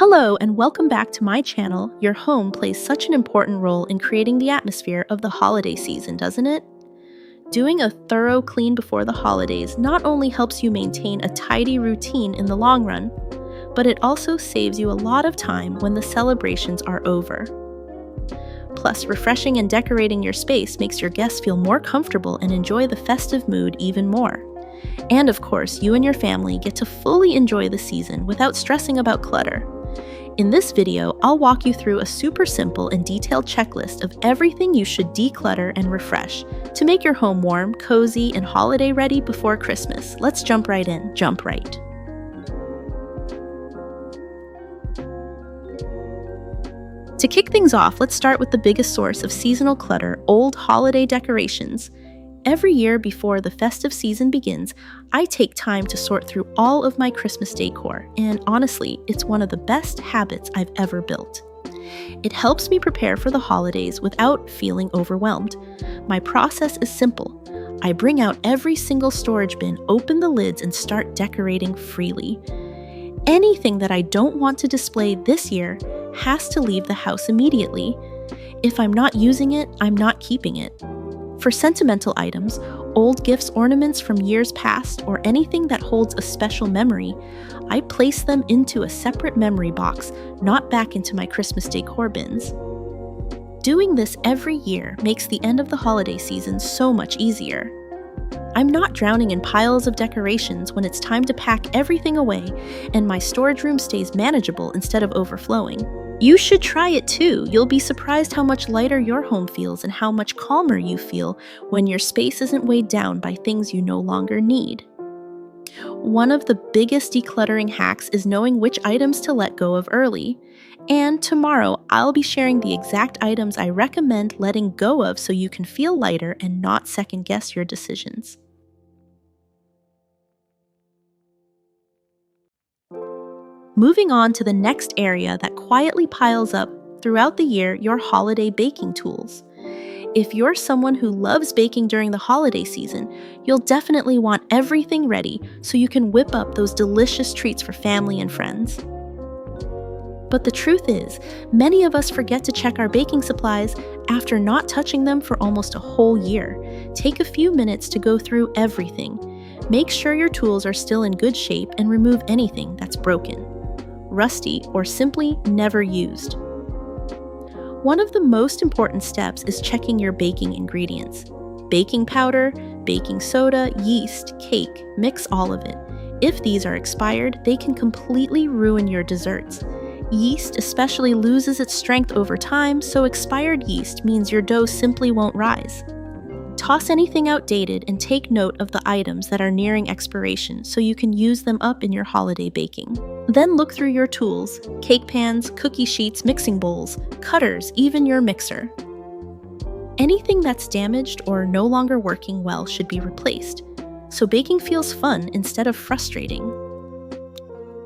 Hello and welcome back to my channel. Your home plays such an important role in creating the atmosphere of the holiday season, doesn't it? Doing a thorough clean before the holidays not only helps you maintain a tidy routine in the long run, but it also saves you a lot of time when the celebrations are over. Plus, refreshing and decorating your space makes your guests feel more comfortable and enjoy the festive mood even more. And of course, you and your family get to fully enjoy the season without stressing about clutter. In this video, I'll walk you through a super simple and detailed checklist of everything you should declutter and refresh to make your home warm, cozy, and holiday ready before Christmas. Let's jump right in. Jump right. To kick things off, let's start with the biggest source of seasonal clutter, old holiday decorations. Every year before the festive season begins, I take time to sort through all of my Christmas decor, and honestly, it's one of the best habits I've ever built. It helps me prepare for the holidays without feeling overwhelmed. My process is simple. I bring out every single storage bin, open the lids, and start decorating freely. Anything that I don't want to display this year has to leave the house immediately. If I'm not using it, I'm not keeping it. For sentimental items, old gifts, ornaments from years past, or anything that holds a special memory, I place them into a separate memory box, not back into my Christmas decor bins. Doing this every year makes the end of the holiday season so much easier. I'm not drowning in piles of decorations when it's time to pack everything away, and my storage room stays manageable instead of overflowing. You should try it too. You'll be surprised how much lighter your home feels and how much calmer you feel when your space isn't weighed down by things you no longer need. One of the biggest decluttering hacks is knowing which items to let go of early. And tomorrow, I'll be sharing the exact items I recommend letting go of so you can feel lighter and not second guess your decisions. Moving on to the next area that quietly piles up throughout the year, your holiday baking tools. If you're someone who loves baking during the holiday season, you'll definitely want everything ready so you can whip up those delicious treats for family and friends. But the truth is, many of us forget to check our baking supplies after not touching them for almost a whole year. Take a few minutes to go through everything. Make sure your tools are still in good shape and remove anything that's broken, rusty, or simply never used. One of the most important steps is checking your baking ingredients. Baking powder, baking soda, yeast, cake, mix all of it. If these are expired, they can completely ruin your desserts. Yeast especially loses its strength over time, so expired yeast means your dough simply won't rise. Toss anything outdated and take note of the items that are nearing expiration so you can use them up in your holiday baking. Then look through your tools: cake pans, cookie sheets, mixing bowls, cutters, even your mixer. Anything that's damaged or no longer working well should be replaced, so baking feels fun instead of frustrating.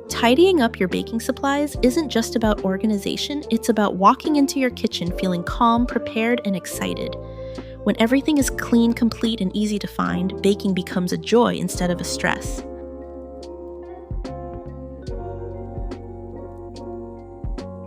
Tidying up your baking supplies isn't just about organization, it's about walking into your kitchen feeling calm, prepared, and excited. When everything is clean, complete, and easy to find, baking becomes a joy instead of a stress.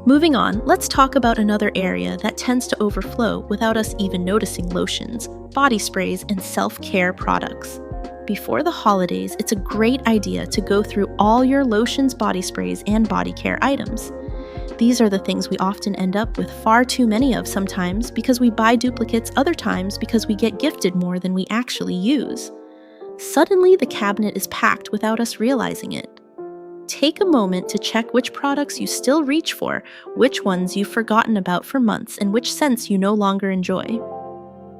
Moving on, let's talk about another area that tends to overflow without us even noticing: lotions, body sprays, and self-care products. Before the holidays, it's a great idea to go through all your lotions, body sprays, and body care items. These are the things we often end up with far too many of sometimes because we buy duplicates, other times because we get gifted more than we actually use. Suddenly, the cabinet is packed without us realizing it. Take a moment to check which products you still reach for, which ones you've forgotten about for months, and which scents you no longer enjoy.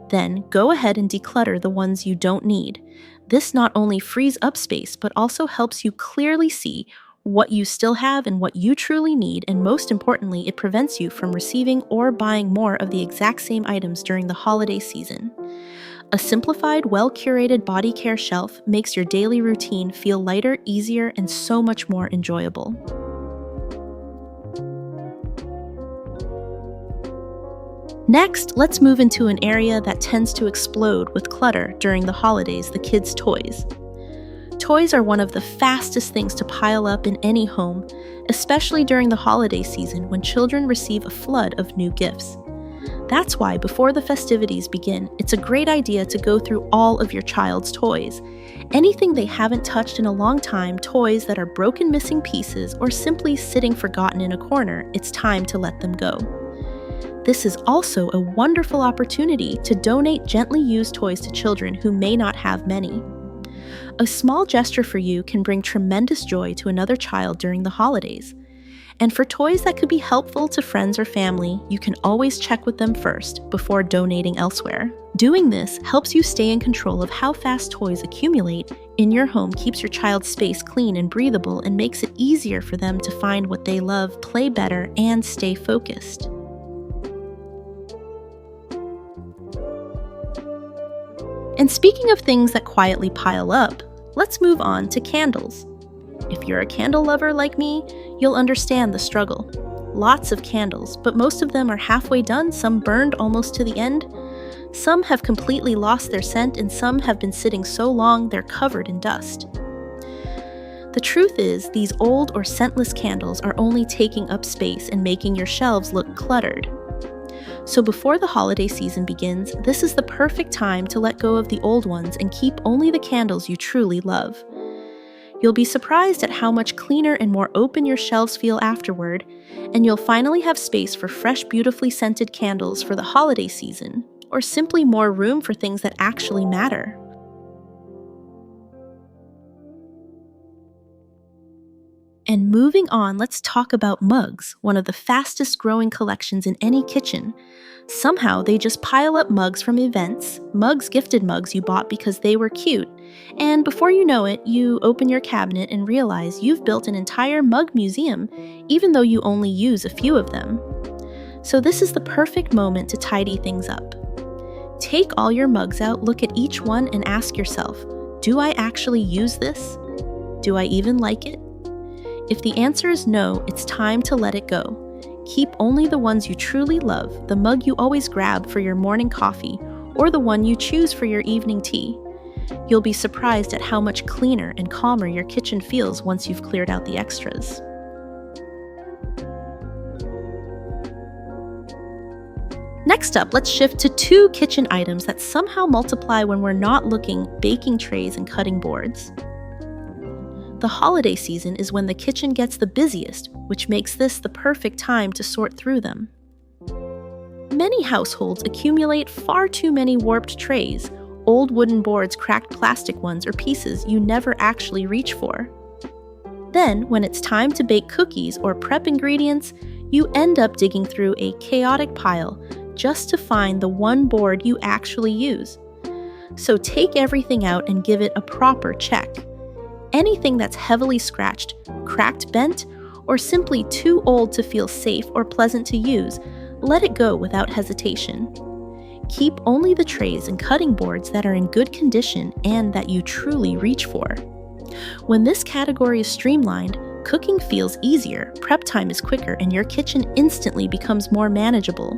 Then, go ahead and declutter the ones you don't need. This not only frees up space, but also helps you clearly see what you still have and what you truly need, and most importantly, it prevents you from receiving or buying more of the exact same items during the holiday season. A simplified, well-curated body care shelf makes your daily routine feel lighter, easier, and so much more enjoyable. Next, let's move into an area that tends to explode with clutter during the holidays: the kids' toys. Toys are one of the fastest things to pile up in any home, especially during the holiday season when children receive a flood of new gifts. That's why before the festivities begin, it's a great idea to go through all of your child's toys. Anything they haven't touched in a long time, toys that are broken, missing pieces, or simply sitting forgotten in a corner, it's time to let them go. This is also a wonderful opportunity to donate gently used toys to children who may not have many. A small gesture for you can bring tremendous joy to another child during the holidays. And for toys that could be helpful to friends or family, you can always check with them first before donating elsewhere. Doing this helps you stay in control of how fast toys accumulate in your home, keeps your child's space clean and breathable, and makes it easier for them to find what they love, play better, and stay focused. And speaking of things that quietly pile up, let's move on to candles. If you're a candle lover like me, you'll understand the struggle. Lots of candles, but most of them are halfway done, some burned almost to the end. Some have completely lost their scent, and some have been sitting so long they're covered in dust. The truth is, these old or scentless candles are only taking up space and making your shelves look cluttered. So before the holiday season begins, this is the perfect time to let go of the old ones and keep only the candles you truly love. You'll be surprised at how much cleaner and more open your shelves feel afterward, and you'll finally have space for fresh, beautifully scented candles for the holiday season, or simply more room for things that actually matter. And moving on, let's talk about mugs, one of the fastest growing collections in any kitchen. Somehow they just pile up mugs from events, gifted mugs you bought because they were cute, and before you know it, you open your cabinet and realize you've built an entire mug museum, even though you only use a few of them. So this is the perfect moment to tidy things up. Take all your mugs out, look at each one, and ask yourself, do I actually use this? Do I even like it? If the answer is no, it's time to let it go. Keep only the ones you truly love, the mug you always grab for your morning coffee, or the one you choose for your evening tea. You'll be surprised at how much cleaner and calmer your kitchen feels once you've cleared out the extras. Next up, let's shift to 2 kitchen items that somehow multiply when we're not looking: baking trays and cutting boards. The holiday season is when the kitchen gets the busiest, which makes this the perfect time to sort through them. Many households accumulate far too many warped trays, old wooden boards, cracked plastic ones, or pieces you never actually reach for. Then, when it's time to bake cookies or prep ingredients, you end up digging through a chaotic pile just to find the one board you actually use. So take everything out and give it a proper check. Anything that's heavily scratched, cracked, bent, or simply too old to feel safe or pleasant to use, let it go without hesitation. Keep only the trays and cutting boards that are in good condition and that you truly reach for. When this category is streamlined, cooking feels easier, prep time is quicker, and your kitchen instantly becomes more manageable.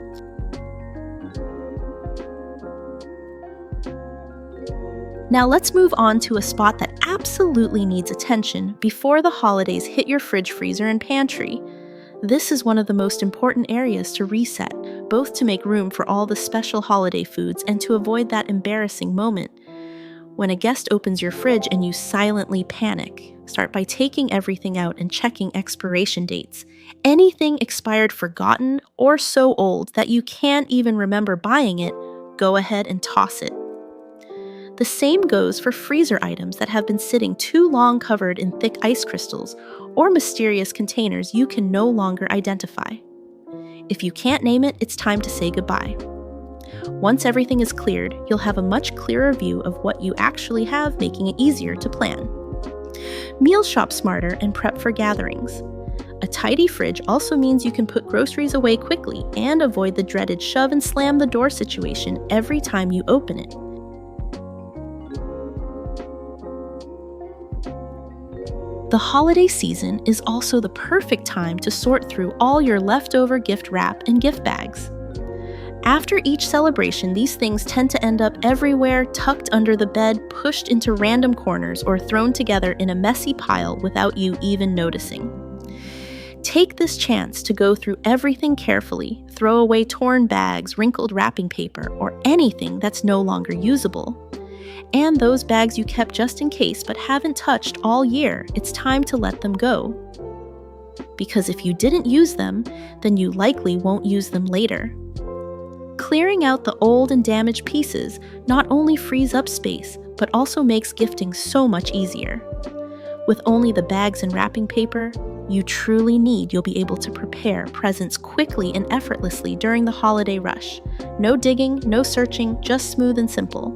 Now let's move on to a spot that absolutely needs attention before the holidays hit your fridge, freezer, and pantry. This is one of the most important areas to reset, both to make room for all the special holiday foods and to avoid that embarrassing moment when a guest opens your fridge and you silently panic. Start by taking everything out and checking expiration dates. Anything expired, forgotten, or so old that you can't even remember buying it, go ahead and toss it. The same goes for freezer items that have been sitting too long covered in thick ice crystals or mysterious containers you can no longer identify. If you can't name it, it's time to say goodbye. Once everything is cleared, you'll have a much clearer view of what you actually have, making it easier to plan. Meal shop smarter and prep for gatherings. A tidy fridge also means you can put groceries away quickly and avoid the dreaded shove and slam the door situation every time you open it. The holiday season is also the perfect time to sort through all your leftover gift wrap and gift bags. After each celebration, these things tend to end up everywhere, tucked under the bed, pushed into random corners, or thrown together in a messy pile without you even noticing. Take this chance to go through everything carefully, throw away torn bags, wrinkled wrapping paper, or anything that's no longer usable. And those bags you kept just in case but haven't touched all year, it's time to let them go. Because if you didn't use them, then you likely won't use them later. Clearing out the old and damaged pieces not only frees up space, but also makes gifting so much easier. With only the bags and wrapping paper you truly need, you'll be able to prepare presents quickly and effortlessly during the holiday rush. No digging, no searching, just smooth and simple.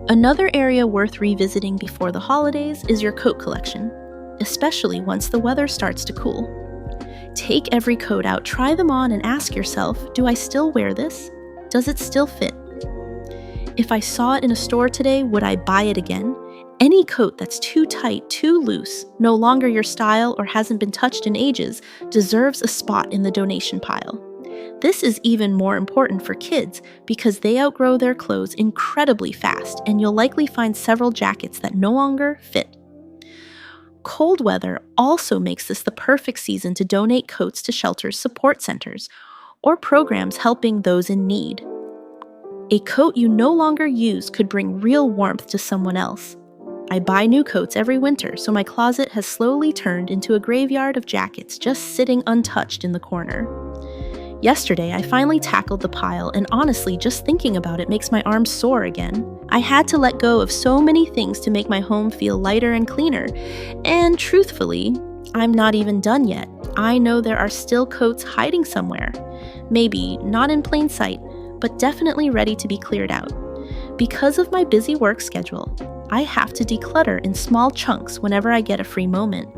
Another area worth revisiting before the holidays is your coat collection, especially once the weather starts to cool. Take every coat out, try them on, and ask yourself, do I still wear this? Does it still fit? If I saw it in a store today, would I buy it again? Any coat that's too tight, too loose, no longer your style, or hasn't been touched in ages deserves a spot in the donation pile. This is even more important for kids because they outgrow their clothes incredibly fast, and you'll likely find several jackets that no longer fit. Cold weather also makes this the perfect season to donate coats to shelters' support centers or programs helping those in need. A coat you no longer use could bring real warmth to someone else. I buy new coats every winter, so my closet has slowly turned into a graveyard of jackets just sitting untouched in the corner. Yesterday, I finally tackled the pile, and honestly, just thinking about it makes my arms sore again. I had to let go of so many things to make my home feel lighter and cleaner, and truthfully, I'm not even done yet. I know there are still coats hiding somewhere. Maybe not in plain sight, but definitely ready to be cleared out. Because of my busy work schedule, I have to declutter in small chunks whenever I get a free moment.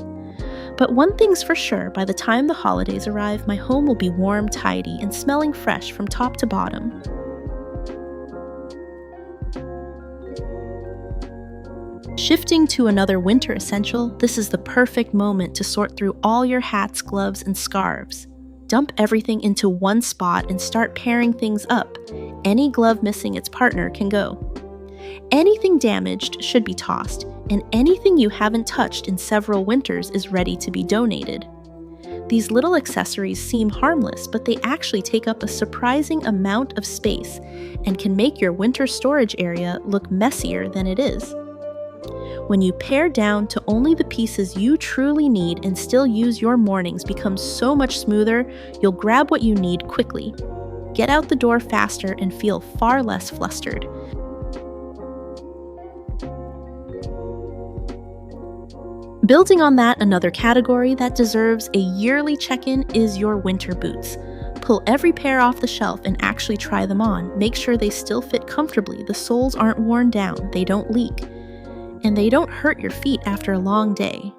But one thing's for sure, by the time the holidays arrive, my home will be warm, tidy, and smelling fresh from top to bottom. Shifting to another winter essential, this is the perfect moment to sort through all your hats, gloves, and scarves. Dump everything into one spot and start pairing things up. Any glove missing its partner can go. Anything damaged should be tossed, and anything you haven't touched in several winters is ready to be donated. These little accessories seem harmless, but they actually take up a surprising amount of space and can make your winter storage area look messier than it is. When you pare down to only the pieces you truly need and still use your mornings becomes so much smoother, you'll grab what you need quickly. Get out the door faster and feel far less flustered. Building on that, another category that deserves a yearly check-in is your winter boots. Pull every pair off the shelf and actually try them on. Make sure they still fit comfortably, the soles aren't worn down, they don't leak, and they don't hurt your feet after a long day.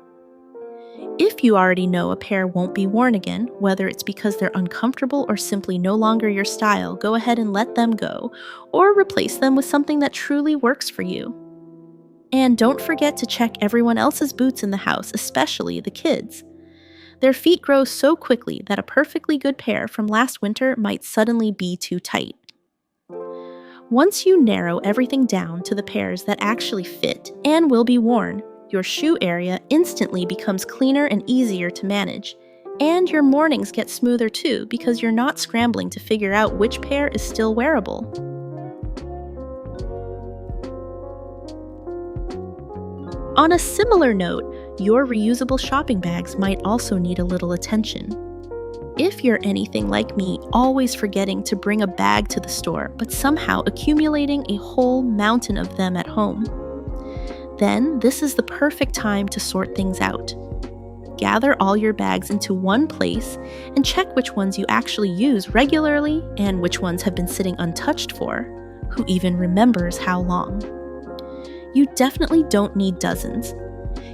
If you already know a pair won't be worn again, whether it's because they're uncomfortable or simply no longer your style, go ahead and let them go, or replace them with something that truly works for you. And don't forget to check everyone else's boots in the house, especially the kids. Their feet grow so quickly that a perfectly good pair from last winter might suddenly be too tight. Once you narrow everything down to the pairs that actually fit and will be worn, your shoe area instantly becomes cleaner and easier to manage. And your mornings get smoother too because you're not scrambling to figure out which pair is still wearable. On a similar note, your reusable shopping bags might also need a little attention. If you're anything like me, always forgetting to bring a bag to the store, but somehow accumulating a whole mountain of them at home, then this is the perfect time to sort things out. Gather all your bags into one place and check which ones you actually use regularly and which ones have been sitting untouched for. Who even remembers how long? You definitely don't need dozens.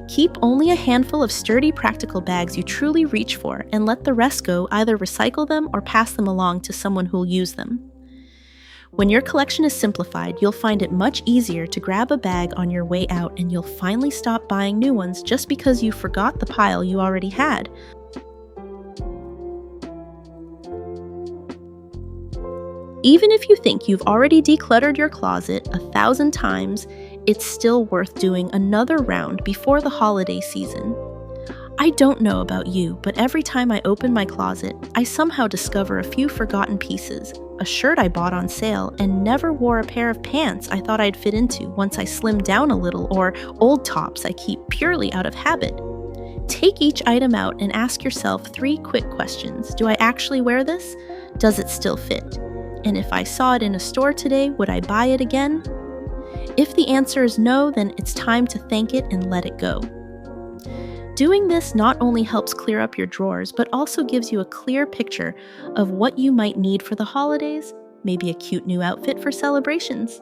Keep only a handful of sturdy, practical bags you truly reach for and let the rest go, either recycle them or pass them along to someone who'll use them. When your collection is simplified, you'll find it much easier to grab a bag on your way out, and you'll finally stop buying new ones just because you forgot the pile you already had. Even if you think you've already decluttered your closet 1,000 times, it's still worth doing another round before the holiday season. I don't know about you, but every time I open my closet, I somehow discover a few forgotten pieces, a shirt I bought on sale and never wore a pair of pants I thought I'd fit into once I slimmed down a little, or old tops I keep purely out of habit. Take each item out and ask yourself 3 quick questions. Do I actually wear this? Does it still fit? And if I saw it in a store today, would I buy it again? If the answer is no, then it's time to thank it and let it go. Doing this not only helps clear up your drawers, but also gives you a clear picture of what you might need for the holidays, maybe a cute new outfit for celebrations.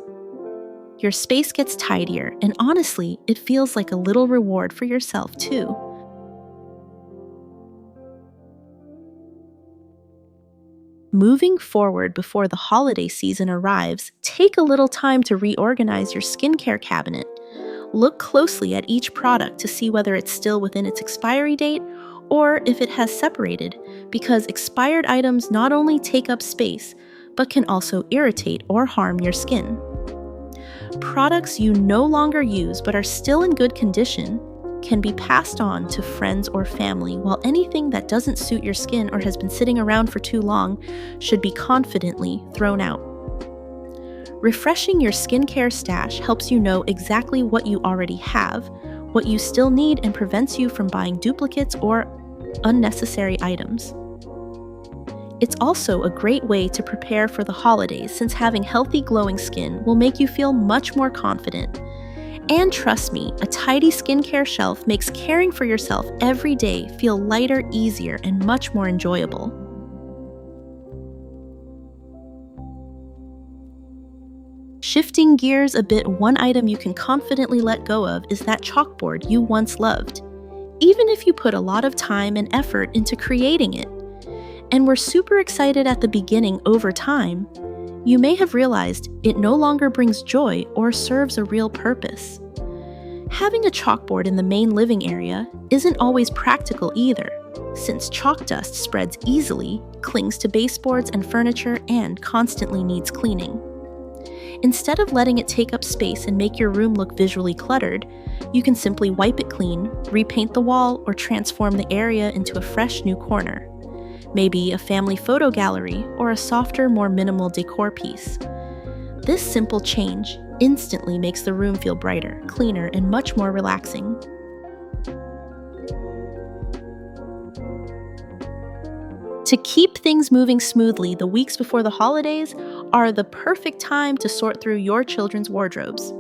Your space gets tidier, and honestly, it feels like a little reward for yourself too. Moving forward before the holiday season arrives, take a little time to reorganize your skincare cabinet. Look closely at each product to see whether it's still within its expiry date or if it has separated, because expired items not only take up space, but can also irritate or harm your skin. Products you no longer use but are still in good condition can be passed on to friends or family, while anything that doesn't suit your skin or has been sitting around for too long should be confidently thrown out. Refreshing your skincare stash helps you know exactly what you already have, what you still need, and prevents you from buying duplicates or unnecessary items. It's also a great way to prepare for the holidays, since having healthy, glowing skin will make you feel much more confident. And trust me, a tidy skincare shelf makes caring for yourself every day feel lighter, easier, and much more enjoyable. Shifting gears a bit, one item you can confidently let go of is that chalkboard you once loved, even if you put a lot of time and effort into creating it. And were super excited at the beginning. Over time, you may have realized it no longer brings joy or serves a real purpose. Having a chalkboard in the main living area isn't always practical either, since chalk dust spreads easily, clings to baseboards and furniture, and constantly needs cleaning. Instead of letting it take up space and make your room look visually cluttered, you can simply wipe it clean, repaint the wall, or transform the area into a fresh new corner. Maybe a family photo gallery or a softer, more minimal decor piece. This simple change instantly makes the room feel brighter, cleaner, and much more relaxing. To keep things moving smoothly, the weeks before the holidays are the perfect time to sort through your children's wardrobes.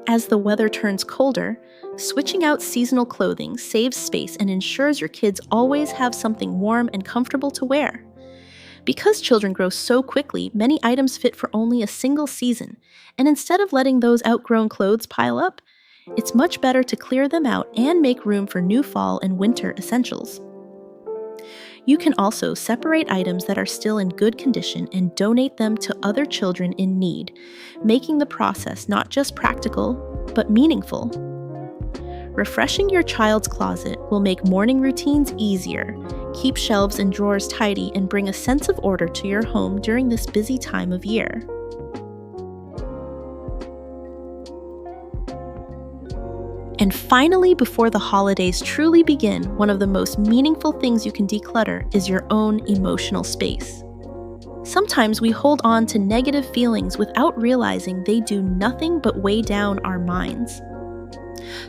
As the weather turns colder, switching out seasonal clothing saves space and ensures your kids always have something warm and comfortable to wear. Because children grow so quickly, many items fit for only a single season, and instead of letting those outgrown clothes pile up, it's much better to clear them out and make room for new fall and winter essentials. You can also separate items that are still in good condition and donate them to other children in need, making the process not just practical, but meaningful. Refreshing your child's closet will make morning routines easier, keep shelves and drawers tidy, and bring a sense of order to your home during this busy time of year. And finally, before the holidays truly begin, one of the most meaningful things you can declutter is your own emotional space. Sometimes we hold on to negative feelings without realizing they do nothing but weigh down our minds.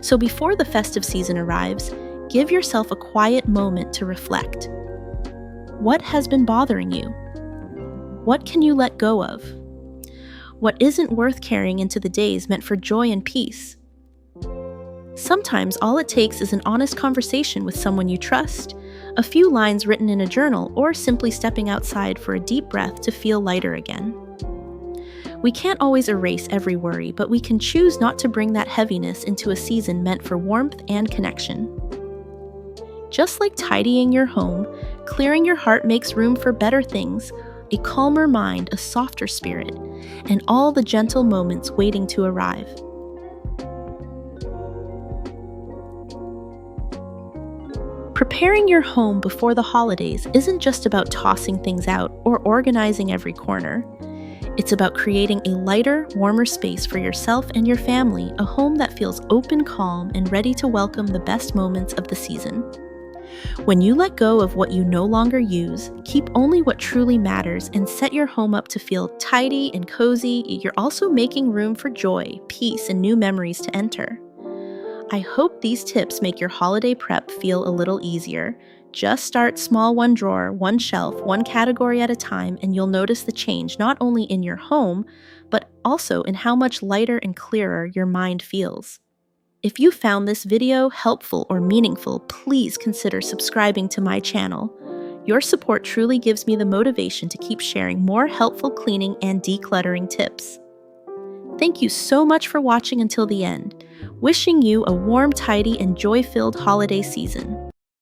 So before the festive season arrives, give yourself a quiet moment to reflect. What has been bothering you? What can you let go of? What isn't worth carrying into the days meant for joy and peace? Sometimes all it takes is an honest conversation with someone you trust, a few lines written in a journal, or simply stepping outside for a deep breath to feel lighter again. We can't always erase every worry, but we can choose not to bring that heaviness into a season meant for warmth and connection. Just like tidying your home, clearing your heart makes room for better things, a calmer mind, a softer spirit, and all the gentle moments waiting to arrive. Preparing your home before the holidays isn't just about tossing things out or organizing every corner. It's about creating a lighter, warmer space for yourself and your family, a home that feels open, calm, and ready to welcome the best moments of the season. When you let go of what you no longer use, keep only what truly matters, and set your home up to feel tidy and cozy, you're also making room for joy, peace, and new memories to enter. I hope these tips make your holiday prep feel a little easier. Just start small, one drawer, one shelf, one category at a time, and you'll notice the change not only in your home, but also in how much lighter and clearer your mind feels. If you found this video helpful or meaningful, please consider subscribing to my channel. Your support truly gives me the motivation to keep sharing more helpful cleaning and decluttering tips. Thank you so much for watching until the end. Wishing you a warm, tidy, and joy-filled holiday season.